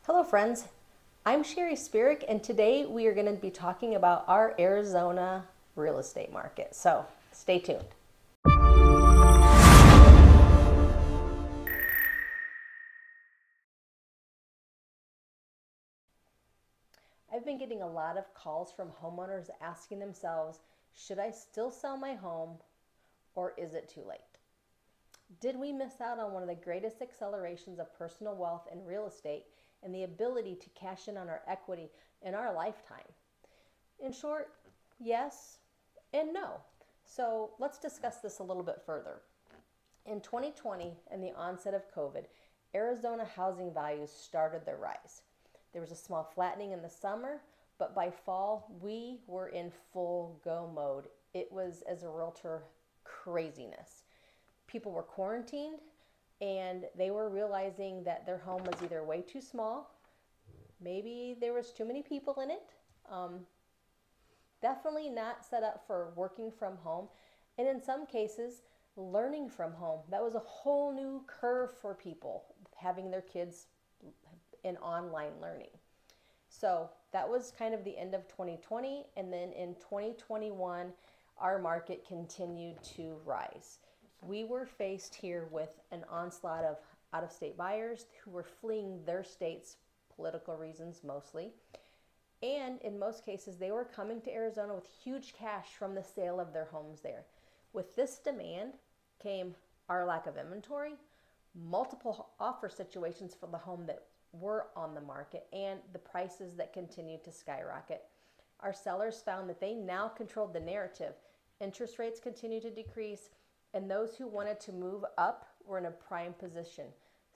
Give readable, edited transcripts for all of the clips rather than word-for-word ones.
Hello friends, I'm Sheri Spirek, and today we are going to be talking about our Arizona real estate market. So stay tuned. I've been getting a lot of calls from homeowners asking themselves, should I still sell my home or is it too late? Did we miss out on one of the greatest accelerations of personal wealth in real estate and the ability to cash in on our equity in our lifetime? In short, yes and no. So let's discuss this a little bit further. In 2020 and the onset of COVID, Arizona housing values started their rise. There was a small flattening in the summer, but by fall, we were in full go mode. It was, as a realtor, craziness. People were quarantined and they were realizing that their home was either way too small, maybe there was too many people in it, definitely not set up for working from home, and in some cases, learning from home. That was a whole new curve for people, having their kids in online learning. So that was kind of the end of 2020, and then in 2021, our market continued to rise. We were faced here with an onslaught of out-of-state buyers who were fleeing their states, political reasons mostly, and in most cases they were coming to Arizona with huge cash from the sale of their homes there. With this demand came our lack of inventory, multiple offer situations for the home that were on the market, and the prices that continued to skyrocket. Our sellers found that they now controlled the narrative. Interest rates continued to decrease, and those who wanted to move up were in a prime position.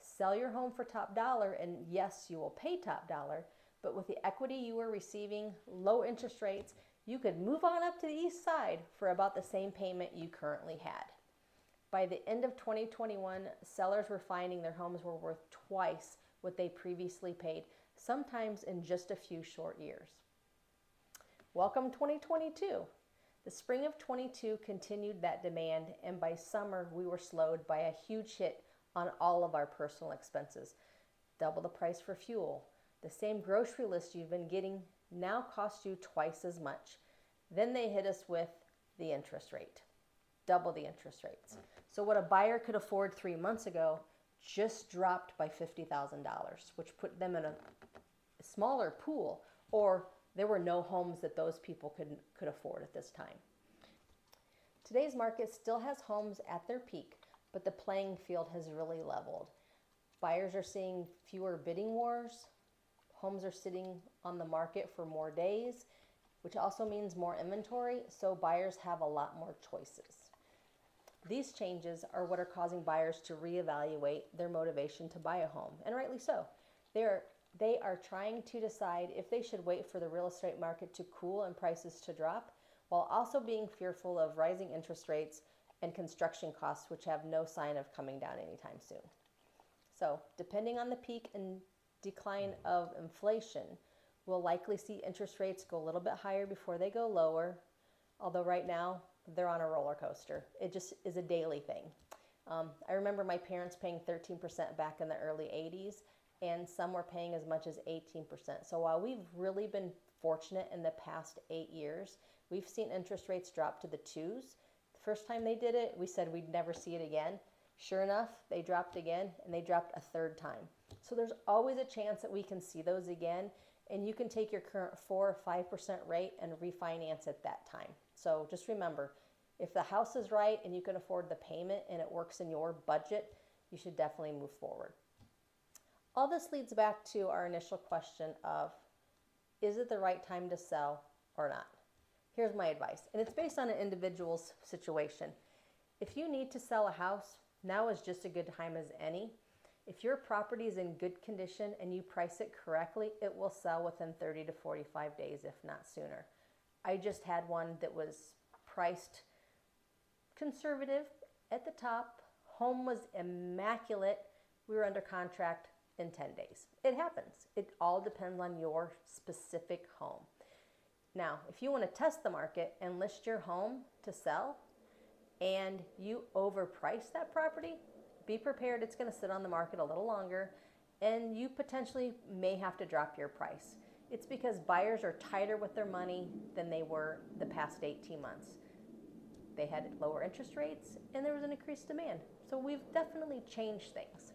Sell your home for top dollar, and yes, you will pay top dollar, but with the equity you were receiving, low interest rates, you could move on up to the east side for about the same payment you currently had. By the end of 2021, sellers were finding their homes were worth twice what they previously paid, sometimes in just a few short years. Welcome 2022. The spring of 22 continued that demand, and by summer we were slowed by a huge hit on all of our personal expenses. Double the price for fuel. The same grocery list you've been getting now costs you twice as much. Then they hit us with the interest rate. Double the interest rates. So what a buyer could afford 3 months ago just dropped by $50,000, which put them in a smaller pool, or there were no homes that those people could afford at this time. Today's market still has homes at their peak, but the playing field has really leveled. Buyers are seeing fewer bidding wars. Homes are sitting on the market for more days, which also means more inventory, so buyers have a lot more choices. These changes are what are causing buyers to reevaluate their motivation to buy a home, and rightly so. They are trying to decide if they should wait for the real estate market to cool and prices to drop, while also being fearful of rising interest rates and construction costs, which have no sign of coming down anytime soon. So, depending on the peak and decline of inflation, we'll likely see interest rates go a little bit higher before they go lower, although right now they're on a roller coaster. It just is a daily thing. I remember my parents paying 13% back in the early 80s, and some were paying as much as 18%. So while we've really been fortunate in the past 8 years, we've seen interest rates drop to the twos. The first time they did it, we said we'd never see it again. Sure enough, they dropped again, and they dropped a third time. So there's always a chance that we can see those again, and you can take your current 4 or 5% rate and refinance at that time. So just remember, if the house is right and you can afford the payment and it works in your budget, you should definitely move forward. All this leads back to our initial question of, is it the right time to sell or not? Here's my advice, and it's based on an individual's situation. If you need to sell a house, now is just a good time as any. If your property is in good condition and you price it correctly, it will sell within 30 to 45 days, if not sooner. I just had one that was priced conservative at the top. Home was immaculate. We were under contract in 10 days. It happens. It all depends on your specific home. Now, if you want to test the market and list your home to sell and you overprice that property, be prepared it's going to sit on the market a little longer and you potentially may have to drop your price. It's because buyers are tighter with their money than they were the past 18 months. They had lower interest rates and there was an increased demand. So we've definitely changed things.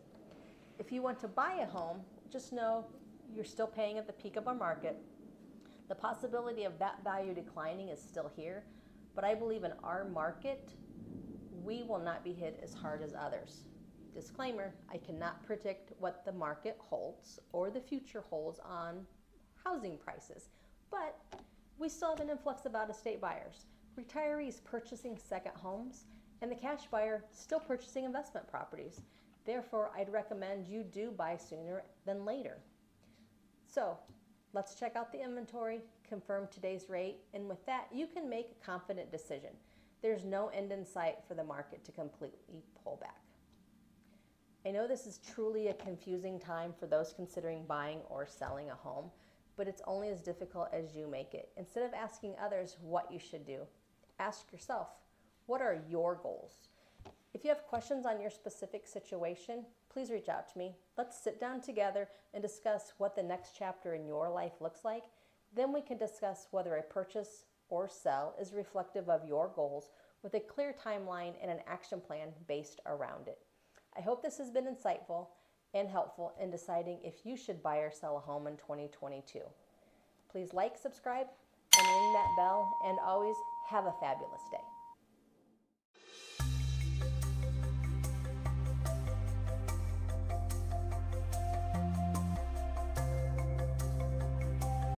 If you want to buy a home, just know you're still paying at the peak of our market. The possibility of that value declining is still here, but I believe in our market, we will not be hit as hard as others. Disclaimer, I cannot predict what the market holds or the future holds on housing prices, but we still have an influx of out-of-state buyers, retirees purchasing second homes, and the cash buyer still purchasing investment properties. Therefore, I'd recommend you do buy sooner than later. So let's check out the inventory, confirm today's rate, and with that, you can make a confident decision. There's no end in sight for the market to completely pull back. I know this is truly a confusing time for those considering buying or selling a home, but it's only as difficult as you make it. Instead of asking others what you should do, ask yourself, what are your goals? If you have questions on your specific situation, please reach out to me. Let's sit down together and discuss what the next chapter in your life looks like. Then we can discuss whether a purchase or sell is reflective of your goals with a clear timeline and an action plan based around it. I hope this has been insightful and helpful in deciding if you should buy or sell a home in 2022. Please like, subscribe, and ring that bell, and always have a fabulous day.